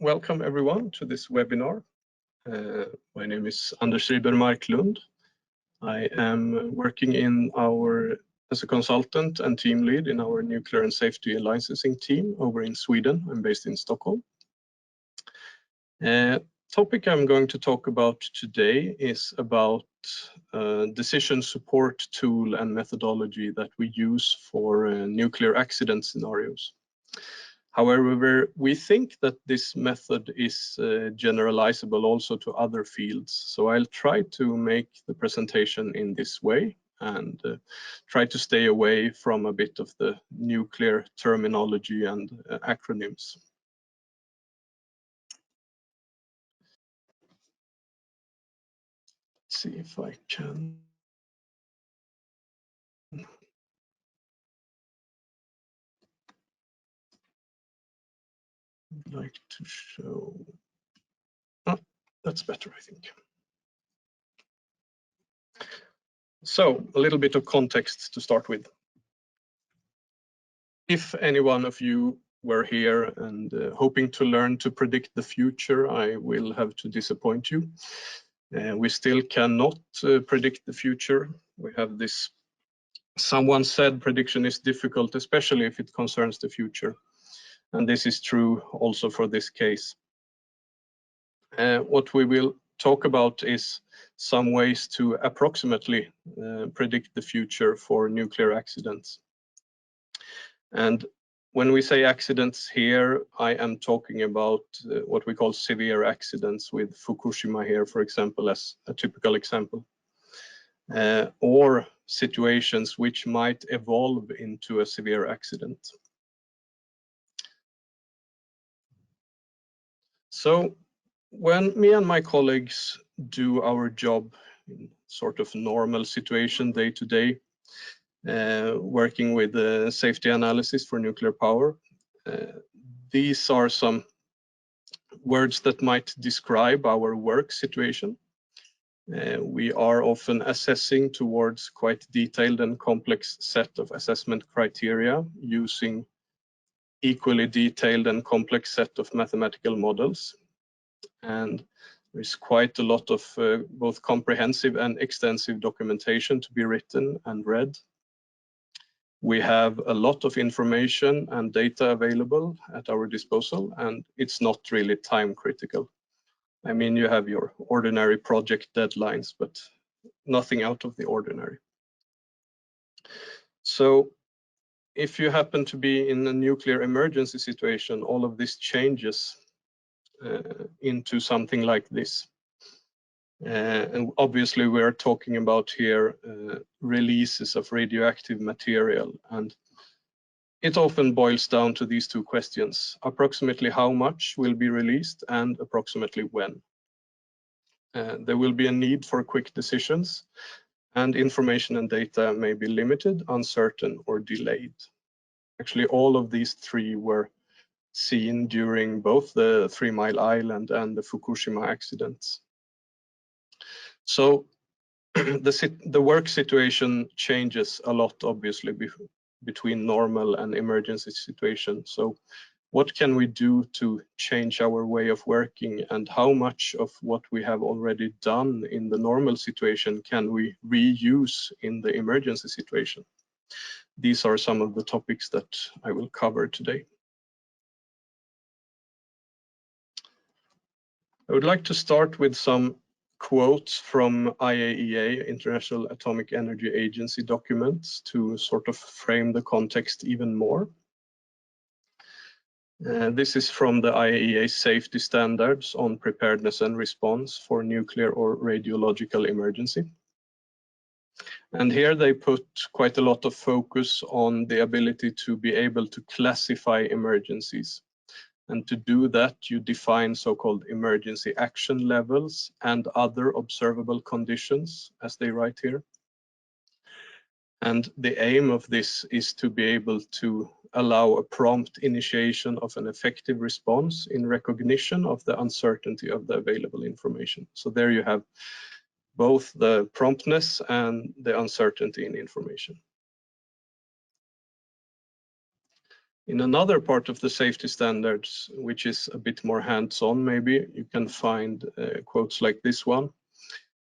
welcome everyone to this webinar. My name is Riber Marklund. I am working as a consultant and team lead in our nuclear and safety licensing team over in Sweden. I'm based in Stockholm. Topic I'm going to talk about today is about decision support tool and methodology that we use for nuclear accident scenarios. However, we think that this method is generalizable also to other fields. So I'll try to make the presentation in this way and try to stay away from a bit of the nuclear terminology and acronyms. Let's see if I can. I'd like to show. Oh, that's better, I think. So a little bit of context to start with. If any one of you were here and hoping to learn to predict the future, I will have to disappoint you. We still cannot predict the future. We have this, someone said prediction is difficult, especially if it concerns the future. And this is true also for this case. What we will talk about is some ways to approximately predict the future for nuclear accidents. And when we say accidents here, I am talking about what we call severe accidents, with Fukushima here, for example, as a typical example, or situations which might evolve into a severe accident. So when me and my colleagues do our job in sort of normal situation day to day, working with safety analysis for nuclear power, these are some words that might describe our work situation. We are often assessing towards quite detailed and complex set of assessment criteria using equally detailed and complex set of mathematical models. And there's quite a lot of both comprehensive and extensive documentation to be written and read. We have a lot of information and data available at our disposal, and it's not really time critical. I mean, you have your ordinary project deadlines, but nothing out of the ordinary. So if you happen to be in a nuclear emergency situation, all of this changes into something like this. And obviously we are talking about here releases of radioactive material, and it often boils down to these two questions: approximately how much will be released and approximately when. There will be a need for quick decisions, and information and data may be limited, uncertain, or delayed. Actually, all of these three were seen during both the 3 Mile Island and the Fukushima accidents. So the work situation changes a lot, obviously, between normal and emergency situation. So what can we do to change our way of working, and how much of what we have already done in the normal situation can we reuse in the emergency situation? These are some of the topics that I will cover today. I would like to start with some quotes from IAEA, International Atomic Energy Agency documents, to sort of frame the context even more. This is from the IAEA safety standards on preparedness and response for nuclear or radiological emergency. And here they put quite a lot of focus on the ability to be able to classify emergencies. And to do that, you define so-called emergency action levels and other observable conditions, as they write here. And the aim of this is to be able to allow a prompt initiation of an effective response in recognition of the uncertainty of the available information. So there you have both the promptness and the uncertainty in information. In another part of the safety standards, which is a bit more hands-on maybe, you can find quotes like this one.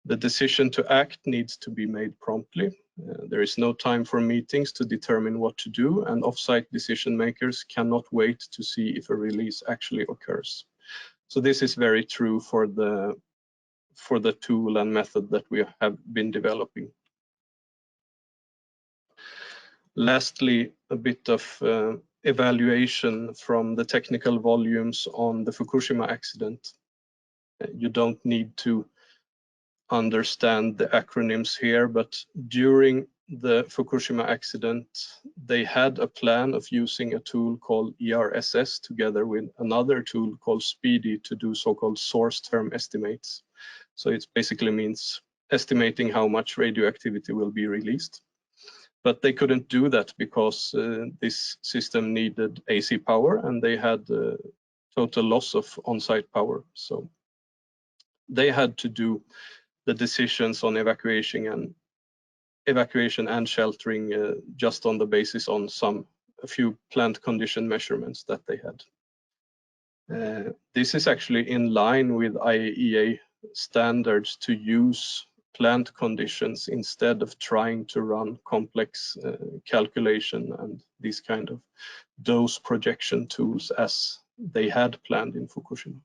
The decision to act needs to be made promptly. There is no time for meetings to determine what to do, and off-site decision makers cannot wait to see if a release actually occurs. So this is very true for the tool and method that we have been developing. Lastly, a bit of evaluation from the technical volumes on the Fukushima accident. You don't need to understand the acronyms here, but during the Fukushima accident, they had a plan of using a tool called ERSS together with another tool called SPEEDY to do so-called source term estimates. So it basically means estimating how much radioactivity will be released. But they couldn't do that because this system needed AC power and they had total loss of on-site power. So they had to do the decisions on evacuation and sheltering just on the basis on a few plant condition measurements that they had. This is actually in line with IAEA standards to use plant conditions instead of trying to run complex calculation and these kind of dose projection tools as they had planned in Fukushima.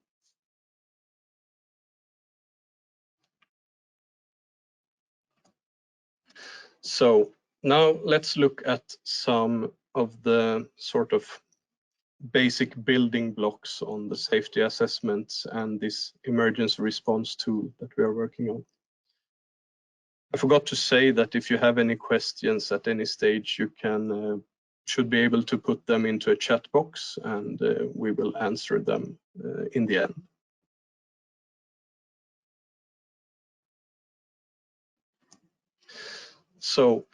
So now let's look at some of the sort of basic building blocks on the safety assessments and this emergency response tool that we are working on. I forgot to say that if you have any questions at any stage, you should be able to put them into a chat box and we will answer them in the end. So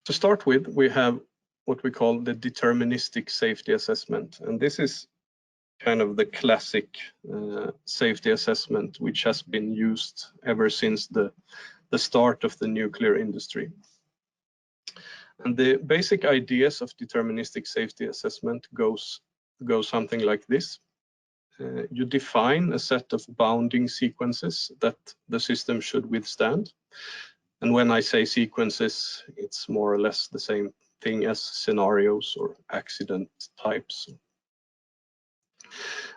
to start with, we have what we call the deterministic safety assessment. And this is kind of the classic safety assessment, which has been used ever since the start of the nuclear industry. And the basic ideas of deterministic safety assessment go something like this. You define a set of bounding sequences that the system should withstand. And when I say sequences, it's more or less the same thing as scenarios or accident types.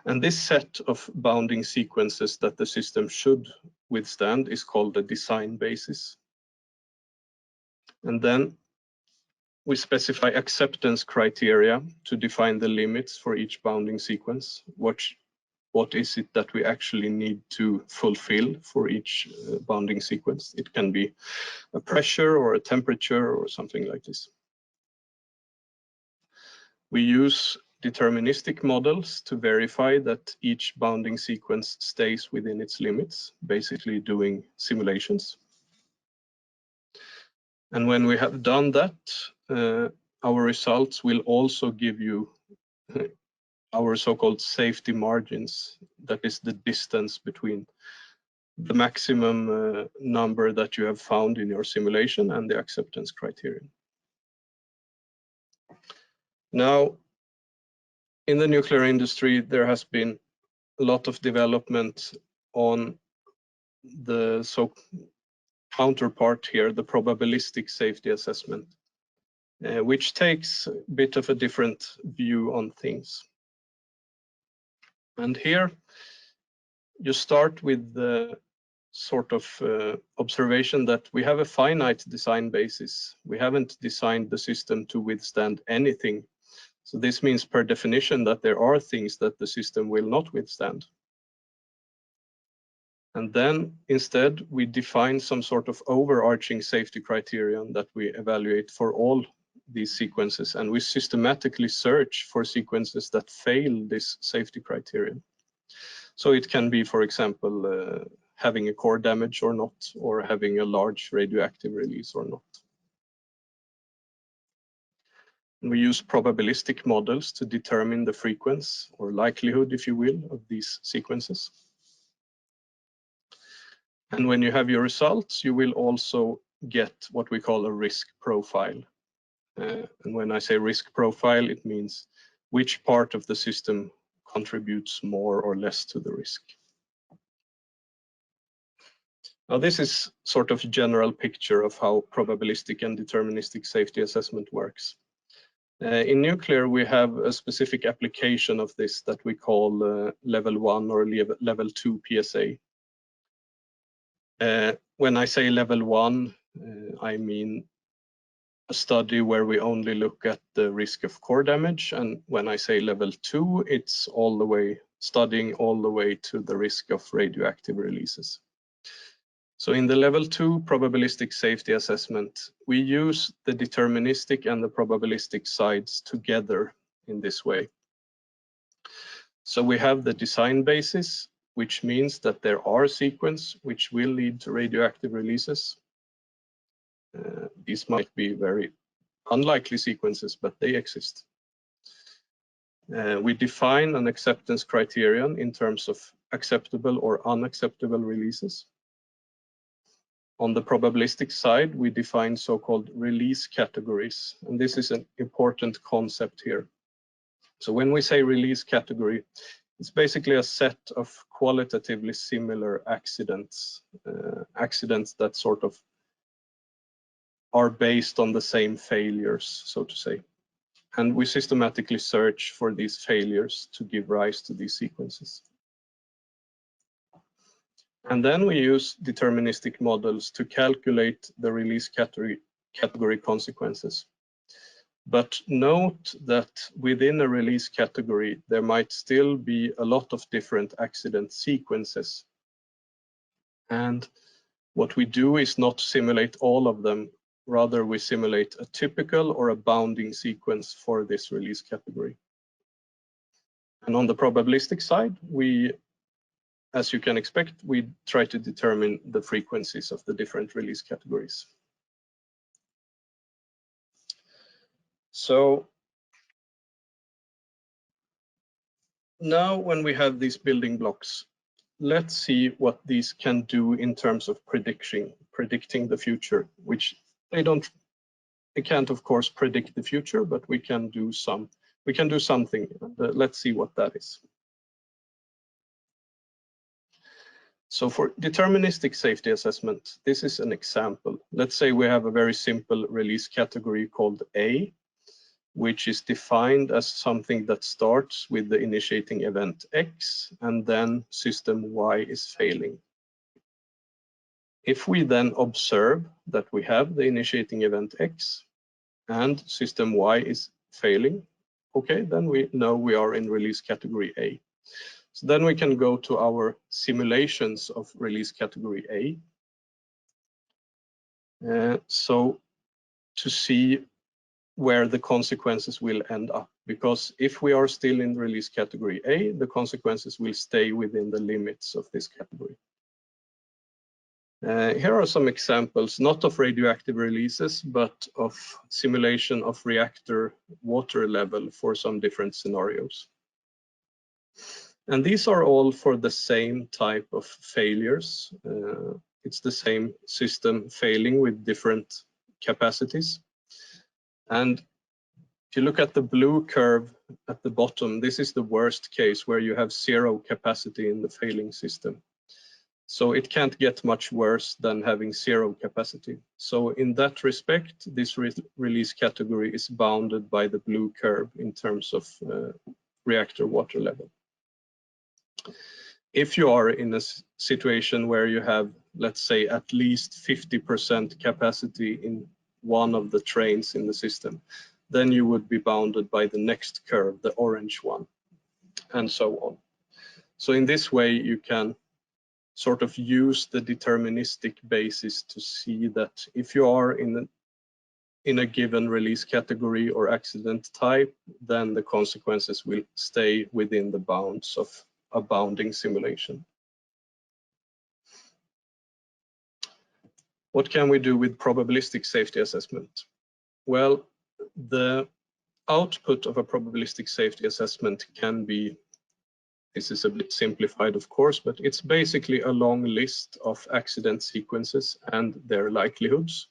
And this set of bounding sequences that the system should withstand is called the design basis. And then we specify acceptance criteria to define the limits for each bounding sequence. What is it that we actually need to fulfill for each bounding sequence? It can be a pressure or a temperature or something like this. We use deterministic models to verify that each bounding sequence stays within its limits, basically doing simulations. And when we have done that, our results will also give you our so-called safety margins. That is the distance between the maximum number that you have found in your simulation and the acceptance criterion. Now, in the nuclear industry, there has been a lot of development on the counterpart here, the probabilistic safety assessment, which takes a bit of a different view on things. And here you start with the sort of observation that we have a finite design basis. We haven't designed the system to withstand anything. So this means per definition that there are things that the system will not withstand. And then instead we define some sort of overarching safety criterion that we evaluate for all these sequences, and we systematically search for sequences that fail this safety criterion. So it can be, for example, having a core damage or not, or having a large radioactive release or not. We use probabilistic models to determine the frequency or likelihood, if you will, of these sequences. And when you have your results, you will also get what we call a risk profile. And when I say risk profile, it means which part of the system contributes more or less to the risk. Now, this is sort of a general picture of how probabilistic and deterministic safety assessment works. In nuclear, we have a specific application of this that we call level 1 or level 2 PSA. When I say level 1, I mean a study where we only look at the risk of core damage, and when I say level 2, it's all the way studying all the way to the risk of radioactive releases. So in the level 2 probabilistic safety assessment, we use the deterministic and the probabilistic sides together in this way. So we have the design basis, which means that there are sequences which will lead to radioactive releases. These might be very unlikely sequences, but they exist. We define an acceptance criterion in terms of acceptable or unacceptable releases. On the probabilistic side, we define so-called release categories, and this is an important concept here. So when we say release category, it's basically a set of qualitatively similar accidents, accidents that sort of are based on the same failures, so to say. And we systematically search for these failures to give rise to these sequences. And then we use deterministic models to calculate the release category consequences. But note that within a release category, there might still be a lot of different accident sequences. And what we do is not simulate all of them, rather we simulate a typical or a bounding sequence for this release category. And on the probabilistic side, as you can expect, we try to determine the frequencies of the different release categories. So now when we have these building blocks, let's see what these can do in terms of predicting the future, which they can't of course predict the future, but we can do something. Let's see what that is. So for deterministic safety assessment, this is an example. Let's say we have a very simple release category called A, which is defined as something that starts with the initiating event X and then system Y is failing. If we then observe that we have the initiating event X and system Y is failing, okay, then we know we are in release category A. So then we can go to our simulations of release category A. So to see where the consequences will end up, because if we are still in release category A, the consequences will stay within the limits of this category. Here are some examples, not of radioactive releases, but of simulation of reactor water level for some different scenarios. And these are all for the same type of failures. It's the same system failing with different capacities. And if you look at the blue curve at the bottom, this is the worst case where you have zero capacity in the failing system. So it can't get much worse than having zero capacity. So in that respect, this release category is bounded by the blue curve in terms of reactor water level. If you are in a situation where you have, let's say, at least 50% capacity in one of the trains in the system, then you would be bounded by the next curve, the orange one, and so on. So in this way, you can sort of use the deterministic basis to see that if you are in a given release category or accident type, then the consequences will stay within the bounds of a bounding simulation. What can we do with probabilistic safety assessment? Well, the output of a probabilistic safety assessment can be, this is a bit simplified of course, but it's basically a long list of accident sequences and their likelihoods.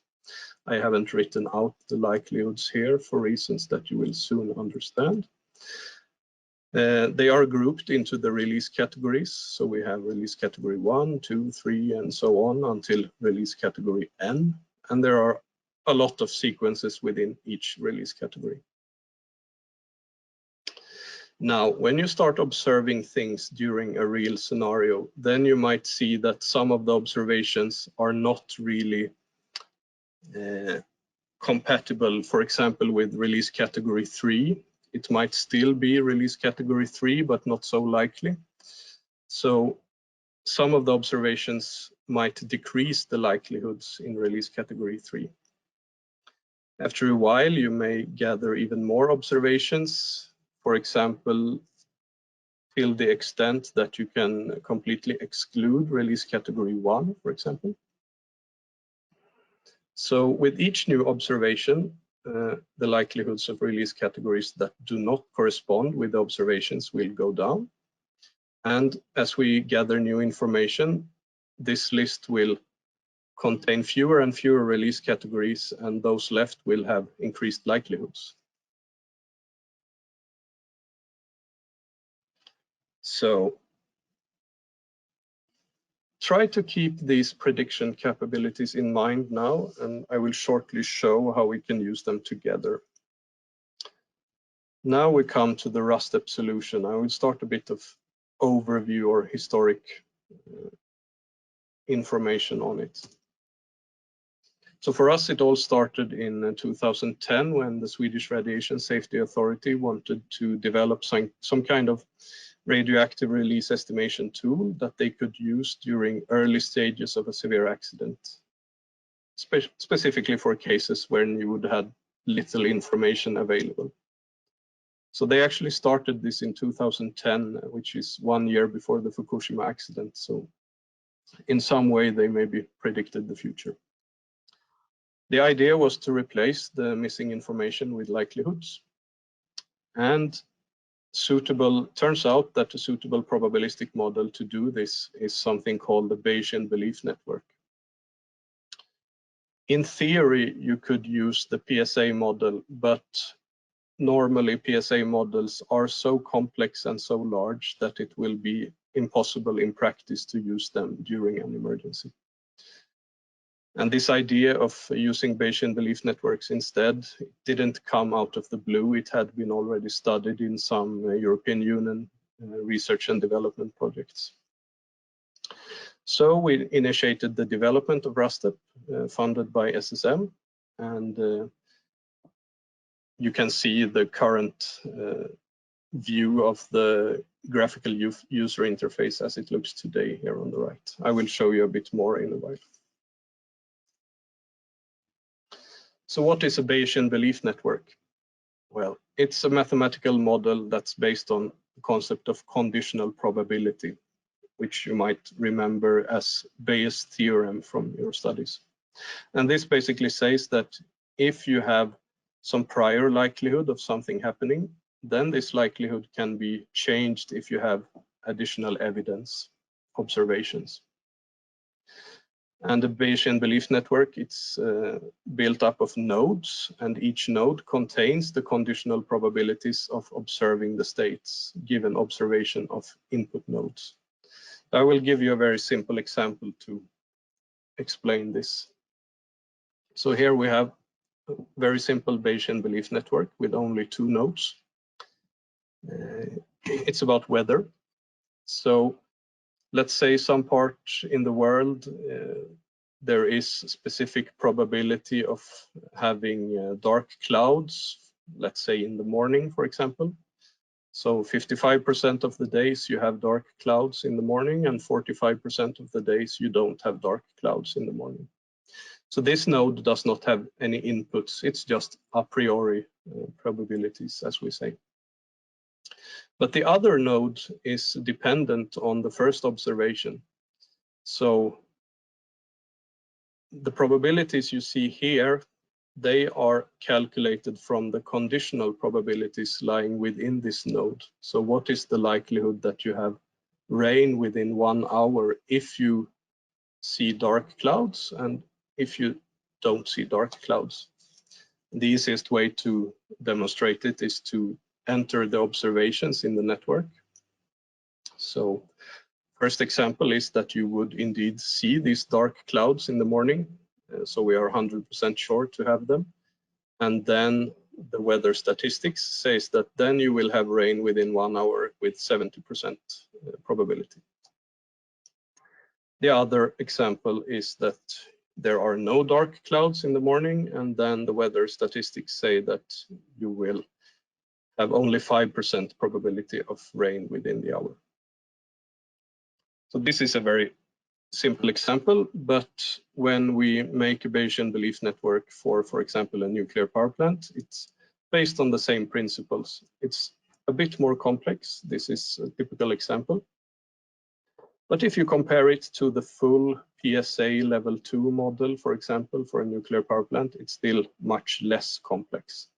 I haven't written out the likelihoods here for reasons that you will soon understand. They are grouped into the release categories. So we have release category 1, 2, 3, and so on until release category N. And there are a lot of sequences within each release category. Now, when you start observing things during a real scenario, then you might see that some of the observations are not really compatible, for example, with release category 3. It might still be release category 3, but not so likely. So some of the observations might decrease the likelihoods in release category 3. After a while, you may gather even more observations, for example, till the extent that you can completely exclude release category 1, for example. So with each new observation, the likelihoods of release categories that do not correspond with the observations will go down. And as we gather new information, this list will contain fewer and fewer release categories, and those left will have increased likelihoods. So try to keep these prediction capabilities in mind now, and I will shortly show how we can use them together. Now we come to the RASTEP solution. I will start a bit of overview or historic information on it. So for us, it all started in 2010 when the Swedish Radiation Safety Authority wanted to develop some kind of radioactive release estimation tool that they could use during early stages of a severe accident, specifically for cases when you would have little information available. So they actually started this in 2010, which is 1 year before the Fukushima accident. So in some way, they maybe predicted the future. The idea was to replace the missing information with likelihoods. And turns out that a suitable probabilistic model to do this is something called the Bayesian belief network. In theory, you could use the PSA model, but normally PSA models are so complex and so large that it will be impossible in practice to use them during an emergency. And this idea of using Bayesian belief networks instead didn't come out of the blue. It had been already studied in some European Union research and development projects. So we initiated the development of RASTEP, funded by SSM, and you can see the current view of the graphical user interface as it looks today here on the right. I will show you a bit more in a while. So what is a Bayesian belief network? Well, it's a mathematical model that's based on the concept of conditional probability, which you might remember as Bayes' theorem from your studies. And this basically says that if you have some prior likelihood of something happening, then this likelihood can be changed if you have additional evidence, observations. And the Bayesian belief network, it's built up of nodes, and each node contains the conditional probabilities of observing the states, given observation of input nodes. I will give you a very simple example to explain this. So here we have a very simple Bayesian belief network with only 2 nodes. It's about weather. So let's say some part in the world, there is specific probability of having dark clouds, let's say in the morning, for example. So 55% of the days you have dark clouds in the morning, and 45% of the days you don't have dark clouds in the morning. So this node does not have any inputs. It's just a priori probabilities, as we say. But the other node is dependent on the first observation. So the probabilities you see here, they are calculated from the conditional probabilities lying within this node. So what is the likelihood that you have rain within 1 hour if you see dark clouds, and if you don't see dark clouds. The easiest way to demonstrate it is to enter the observations in the network. So first example is that you would indeed see these dark clouds in the morning. So we are 100% sure to have them. And then the weather statistics says that then you will have rain within 1 hour with 70% probability. The other example is that there are no dark clouds in the morning, and then the weather statistics say that you will have only 5% probability of rain within the hour. So this is a very simple example, but when we make a Bayesian belief network for example, a nuclear power plant, it's based on the same principles. It's a bit more complex. This is a typical example. But if you compare it to the full PSA level 2 model, for example, for a nuclear power plant, it's still much less complex.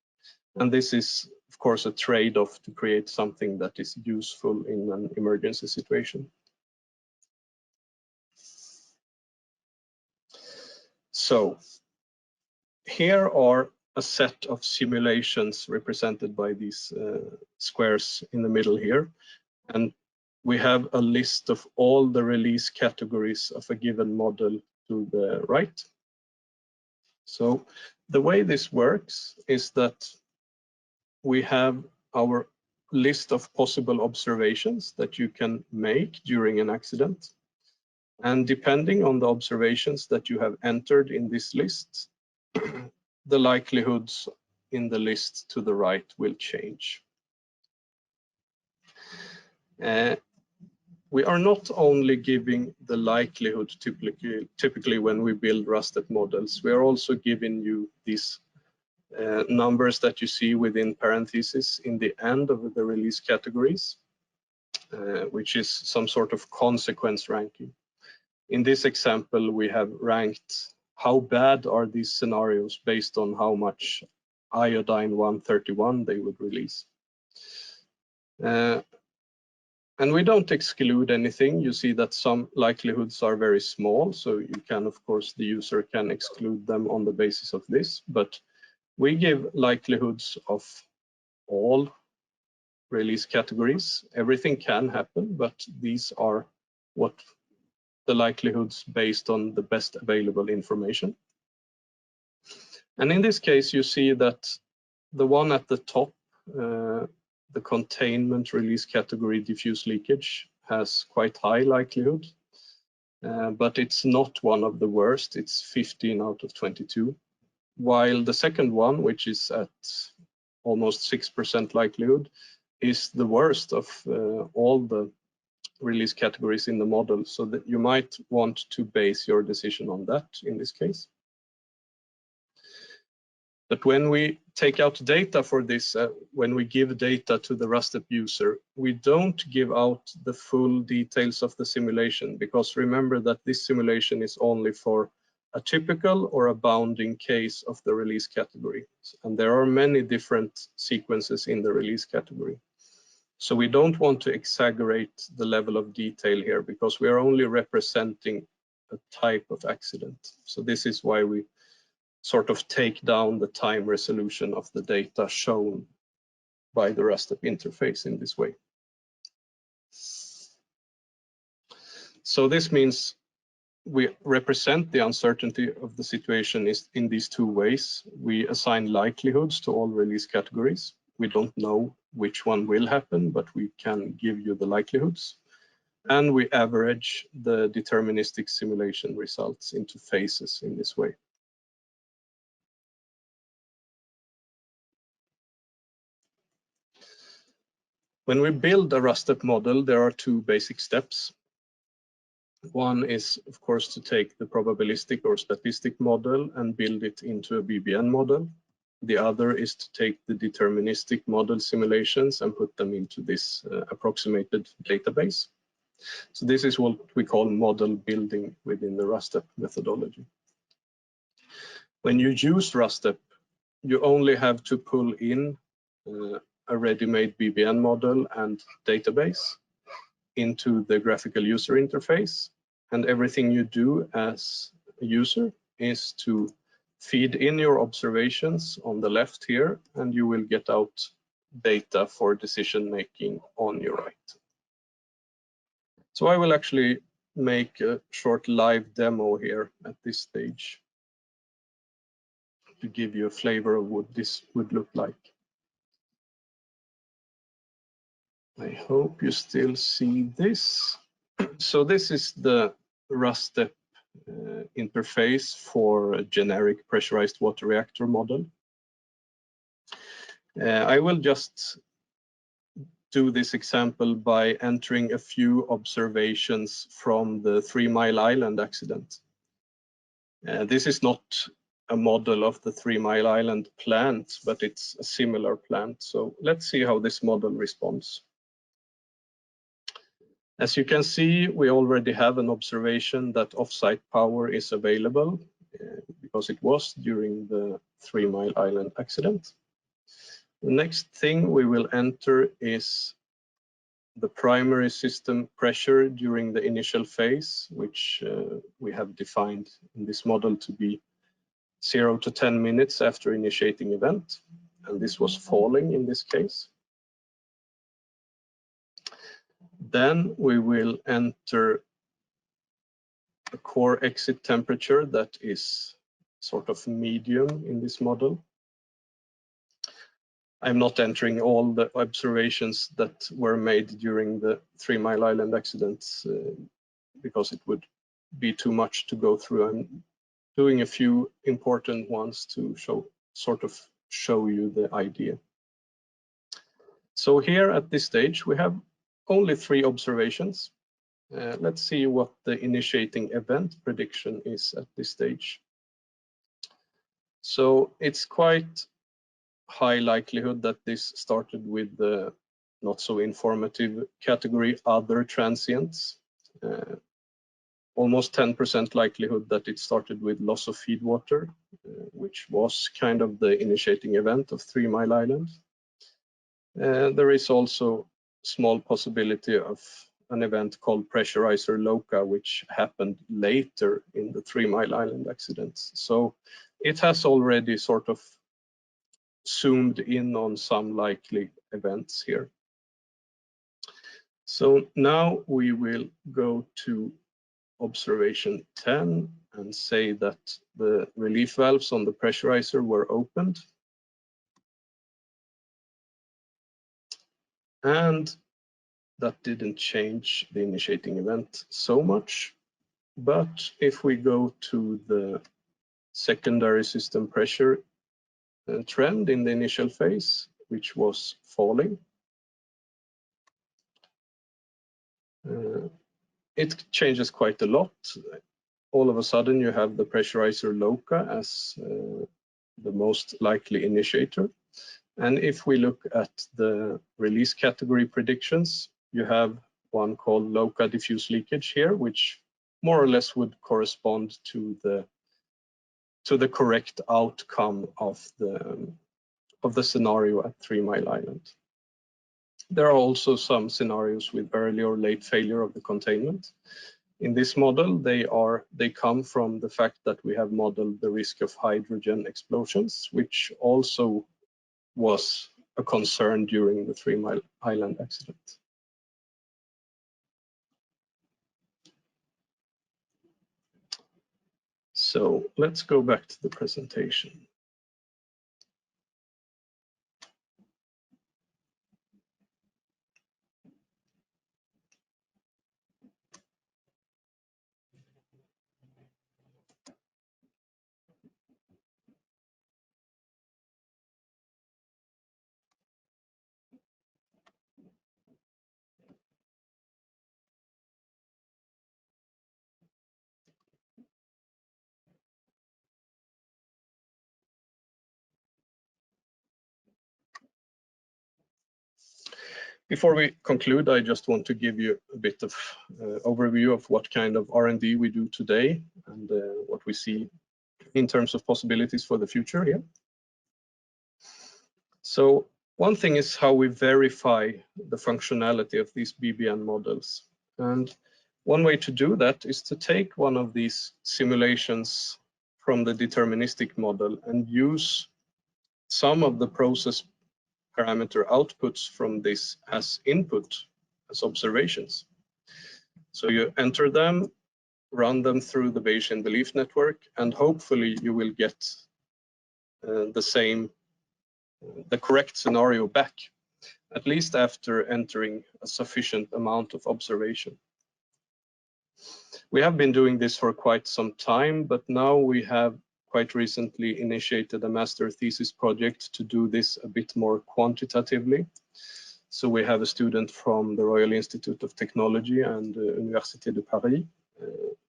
And this is, of course, a trade-off to create something that is useful in an emergency situation. So here are a set of simulations represented by these squares in the middle here. And we have a list of all the release categories of a given model to the right. So the way this works is that we have our list of possible observations that you can make during an accident. And depending on the observations that you have entered in this list, the likelihoods in the list to the right will change. We are not only giving the likelihood typically when we build RASTEP models, we are also giving you these numbers that you see within parentheses in the end of the release categories, which is some sort of consequence ranking. In this example, we have ranked how bad are these scenarios based on how much iodine 131 they would release. And we don't exclude anything. You see that some likelihoods are very small, so you can, of course, the user can exclude them on the basis of this, but we give likelihoods of all release categories. Everything can happen, but these are what the likelihoods based on the best available information. And in this case, you see that the one at the top, the containment release category diffuse leakage, has quite high likelihood, but it's not one of the worst. It's 15 out of 22. While the second one, which is at almost 6% likelihood, is the worst of all the release categories in the model, so that you might want to base your decision on that in this case. But when we take out data for this, when we give data to the RASTEP user, we don't give out the full details of the simulation, because remember that this simulation is only for a typical or a bounding case of the release category. And there are many different sequences in the release category. So we don't want to exaggerate the level of detail here, because we are only representing a type of accident. So this is why we sort of take down the time resolution of the data shown by the RASTEP interface in this way. So this means we represent the uncertainty of the situation in these two ways. We assign likelihoods to all release categories. We don't know which one will happen, but we can give you the likelihoods. And we average the deterministic simulation results into phases in this way. When we build a RASTEP model, there are two basic steps. One is, of course, to take the probabilistic or statistic model and build it into a BBN model. The other is to take the deterministic model simulations and put them into this approximated database. So this is what we call model building within the RASTEP methodology. When you use RASTEP, you only have to pull in a ready-made BBN model and database into the graphical user interface, and everything you do as a user is to feed in your observations on the left here, and you will get out data for decision making on your right. So I will actually make a short live demo here at this stage to give you a flavor of what this would look like. I hope you still see this. So this is the RASTEP interface for a generic pressurized water reactor model. I will just do this example by entering a few observations from the 3 Mile Island accident. This is not a model of the 3 Mile Island plant, but it's a similar plant. So let's see how this model responds. As you can see, we already have an observation that offsite power is available because it was during the 3 Mile Island accident. The next thing we will enter is the primary system pressure during the initial phase, which we have defined in this model to be 0 to 10 minutes after initiating event, and this was falling in this case. Then we will enter a core exit temperature that is sort of medium in this model. I'm not entering all the observations that were made during the 3 Mile Island accident because it would be too much to go through. I'm doing a few important ones to show you the idea. So here at this stage, we have only 3 observations. Let's see what the initiating event prediction is at this stage. So it's quite high likelihood that this started with the not so informative category other transients. Almost 10% likelihood that it started with loss of feed water, which was kind of the initiating event of 3 Mile Island. There is also small possibility of an event called pressurizer loca, which happened later in the 3 Mile Island accidents. So it has already sort of zoomed in on some likely events here. So now we will go to observation 10 and say that the relief valves on the pressurizer were opened. And that didn't change the initiating event so much. But if we go to the secondary system pressure trend in the initial phase, which was falling, it changes quite a lot. All of a sudden you have the pressurizer loca as the most likely initiator. And if we look at the release category predictions, you have one called loca diffuse leakage here, which more or less would correspond to the correct outcome of the scenario at 3 Mile Island. There are also some scenarios with early or late failure of the containment. In this model, they come from the fact that we have modeled the risk of hydrogen explosions, which also was a concern during the 3 Mile Island accident. So let's go back to the presentation. Before we conclude, I just want to give you a bit of overview of what kind of R&D we do today and what we see in terms of possibilities for the future here. So one thing is how we verify the functionality of these BBN models. And one way to do that is to take one of these simulations from the deterministic model and use some of the process parameter outputs from this as input, as observations. So you enter them, run them through the Bayesian belief network, and hopefully you will get the correct scenario back, at least after entering a sufficient amount of observation. We have been doing this for quite some time, but now we have quite recently initiated a master thesis project to do this a bit more quantitatively. So we have a student from the Royal Institute of Technology and Université de Paris.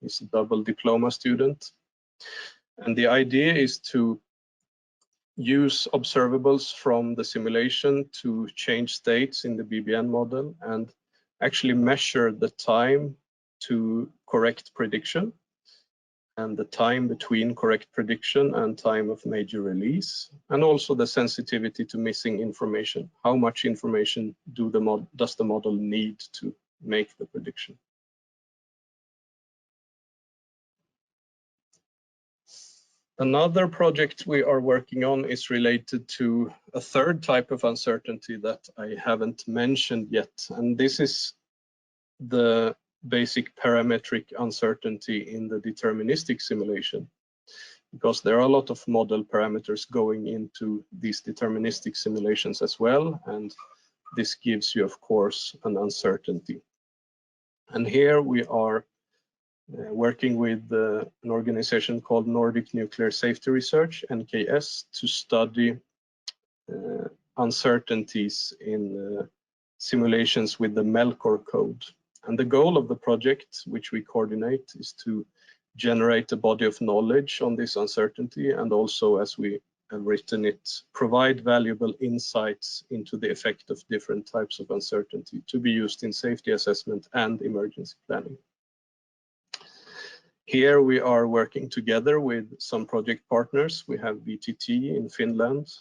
He's a double diploma student. And the idea is to use observables from the simulation to change states in the BBN model and actually measure the time to correct prediction and the time between correct prediction and time of major release, and also the sensitivity to missing information. How much information does the model need to make the prediction? Another project we are working on is related to a third type of uncertainty that I haven't mentioned yet, and this is the basic parametric uncertainty in the deterministic simulation, because there are a lot of model parameters going into these deterministic simulations as well, and this gives you, of course, an uncertainty. And here we are working with an organization called Nordic Nuclear Safety Research, NKS, to study uncertainties in simulations with the Melchior code. And the goal of the project, which we coordinate, is to generate a body of knowledge on this uncertainty, and also, as we have written it, provide valuable insights into the effect of different types of uncertainty to be used in safety assessment and emergency planning. Here we are working together with some project partners. We have VTT in Finland,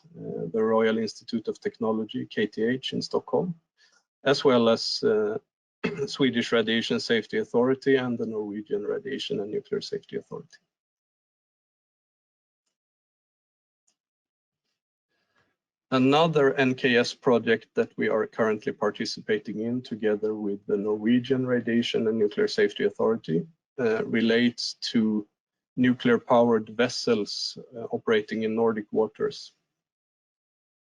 the Royal Institute of Technology, KTH, in Stockholm, as well as Swedish Radiation Safety Authority and the Norwegian Radiation and Nuclear Safety Authority. Another NKS project that we are currently participating in together with the Norwegian Radiation and Nuclear Safety Authority relates to nuclear-powered vessels operating in Nordic waters.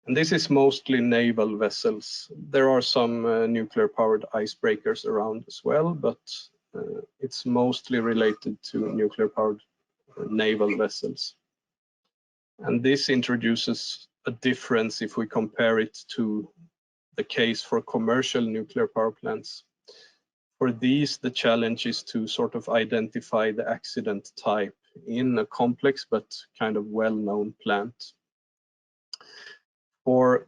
And this is mostly naval vessels. There are some nuclear-powered icebreakers around as well, but it's mostly related to nuclear-powered naval vessels. And this introduces a difference if we compare it to the case for commercial nuclear power plants. For these, the challenge is to sort of identify the accident type in a complex but kind of well-known plant. For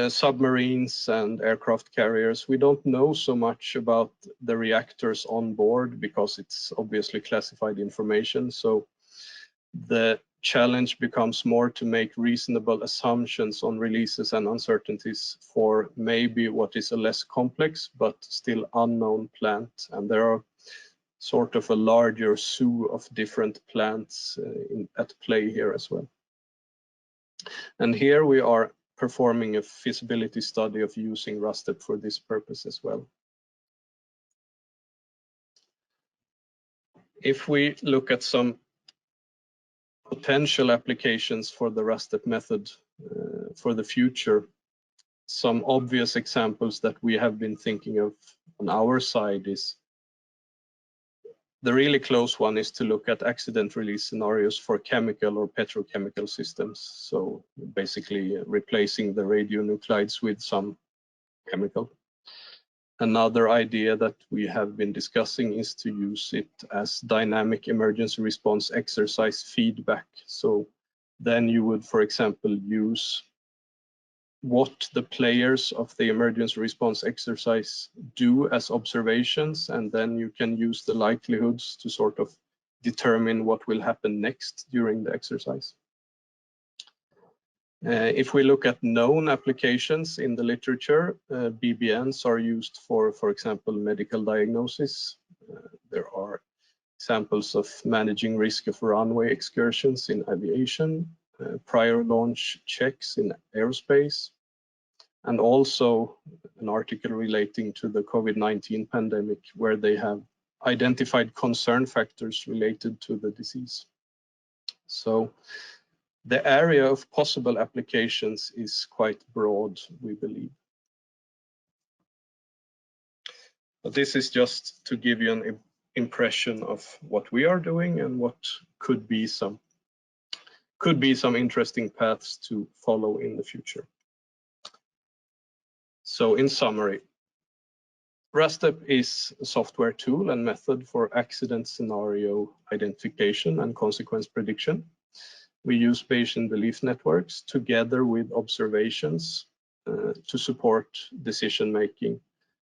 submarines and aircraft carriers, we don't know so much about the reactors on board because it's obviously classified information. So the challenge becomes more to make reasonable assumptions on releases and uncertainties for maybe what is a less complex but still unknown plant. And there are sort of a larger zoo of different plants at play here as well. And here we are performing a feasibility study of using RASTEP for this purpose as well. If we look at some potential applications for the RASTEP method for the future, some obvious examples that we have been thinking of on our side is the really close one is to look at accident release scenarios for chemical or petrochemical systems. So basically replacing the radionuclides with some chemical. Another idea that we have been discussing is to use it as dynamic emergency response exercise feedback. So then you would, for example, use what the players of the emergency response exercise do as observations, and then you can use the likelihoods to sort of determine what will happen next during the exercise. If we look at known applications in the literature, BBNs are used for example, medical diagnosis. There are examples of managing risk of runway excursions in aviation, prior launch checks in aerospace, and also an article relating to the COVID-19 pandemic where they have identified concern factors related to the disease. So the area of possible applications is quite broad, we believe. But this is just to give you an impression of what we are doing and what could be some interesting paths to follow in the future. So in summary, RASTEP is a software tool and method for accident scenario identification and consequence prediction. We use Bayesian belief networks together with observations to support decision making.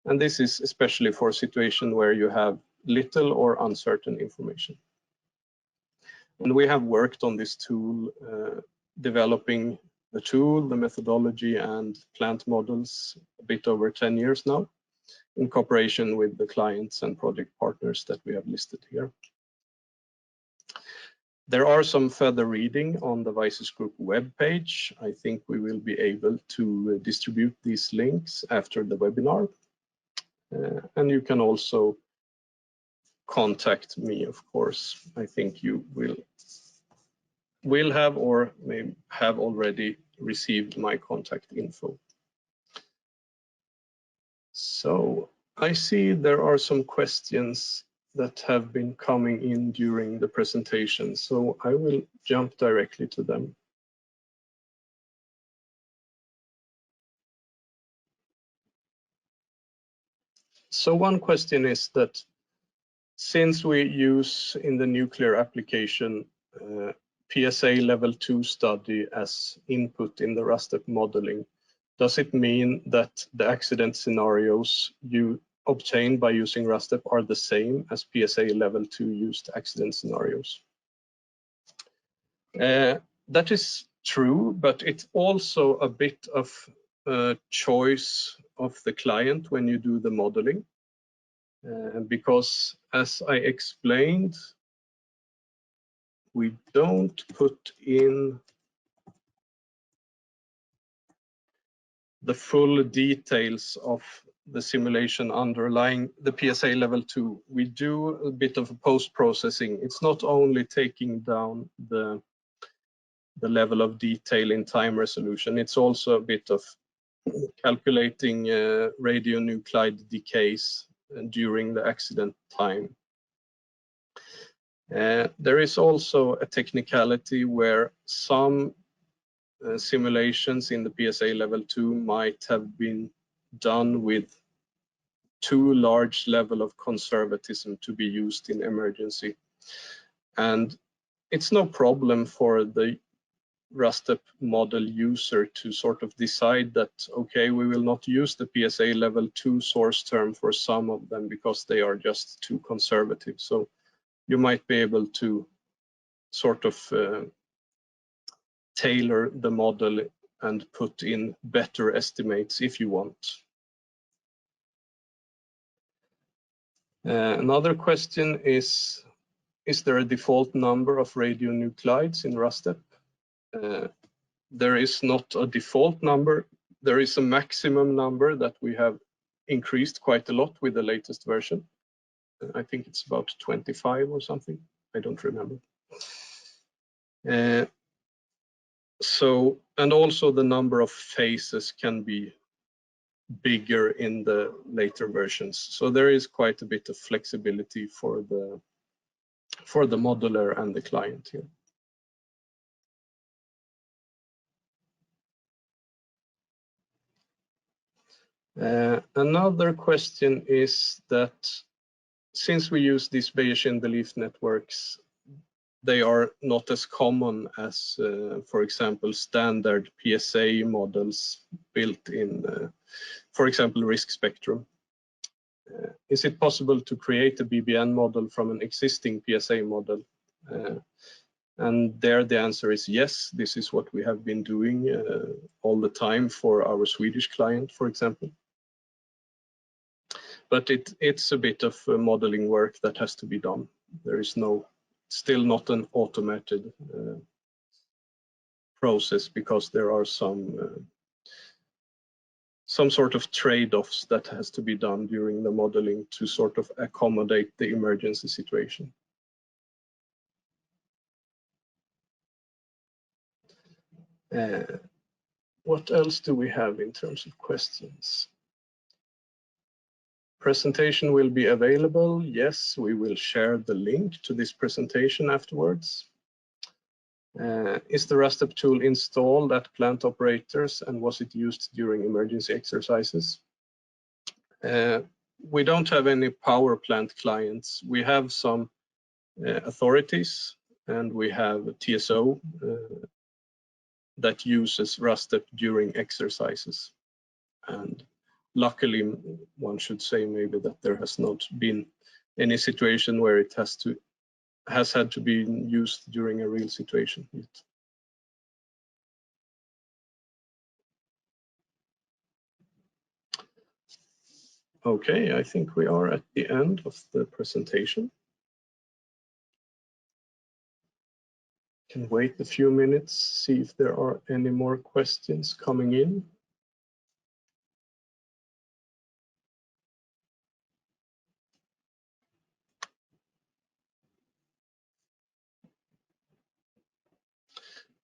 And this is especially for a situation where you have little or uncertain information. And we have worked on this tool, developing the tool, the methodology, and plant models a bit over 10 years now, in cooperation with the clients and project partners that we have listed here. There are some further reading on the Vysus Group webpage. I think we will be able to distribute these links after the webinar. And you can also contact me, of course. I think you will have or may have already received my contact info. So I see there are some questions that have been coming in during the presentation, so I will jump directly to them. So one question is that since we use in the nuclear application PSA level 2 study as input in the RASTEP modeling, does it mean that the accident scenarios you obtain by using RASTEP are the same as PSA level 2 used accident scenarios? That is true, but it's also a bit of a choice of the client when you do the modeling, because as I explained, we don't put in the full details of the simulation underlying the PSA level 2. We do a bit of post-processing. It's not only taking down the level of detail in time resolution, it's also a bit of calculating radionuclide decays during the accident time. There is also a technicality where some simulations in the PSA level 2 might have been done with too large level of conservatism to be used in emergency. And it's no problem for the RASTEP model user to sort of decide that, okay, we will not use the PSA level 2 source term for some of them because they are just too conservative. So you might be able to sort of tailor the model and put in better estimates if you want. Another question is there a default number of radionuclides in RASTEP? There is not a default number. There is a maximum number that we have increased quite a lot with the latest version. I think it's about 25 or something. I don't remember. And also the number of phases can be bigger in the later versions. So there is quite a bit of flexibility for the modeler and the client here. Another question is that since we use these Bayesian belief networks, they are not as common as, for example, standard PSA models built in, for example, risk spectrum. Is it possible to create a BBN model from an existing PSA model? And there the answer is yes. This is what we have been doing all the time for our Swedish client, for example. but it's a bit of modeling work that has to be done. There is still not an automated process, because there are some sort of trade-offs that has to be done during the modeling to sort of accommodate the emergency situation. What else do we have in terms of questions? Presentation will be available. Yes, we will share the link to this presentation afterwards. Is the RASTEP tool installed at plant operators, and was it used during emergency exercises? We don't have any power plant clients. We have some authorities, and we have a TSO that uses RASTEP during exercises. And luckily, one should say maybe that there has not been any situation where it has had to be used during a real situation yet. Okay, I think we are at the end of the presentation. Can wait a few minutes, see if there are any more questions coming in.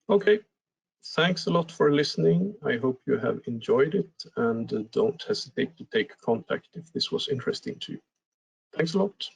Okay, thanks a lot for listening. I hope you have enjoyed it, and don't hesitate to take contact if this was interesting to you. Thanks a lot.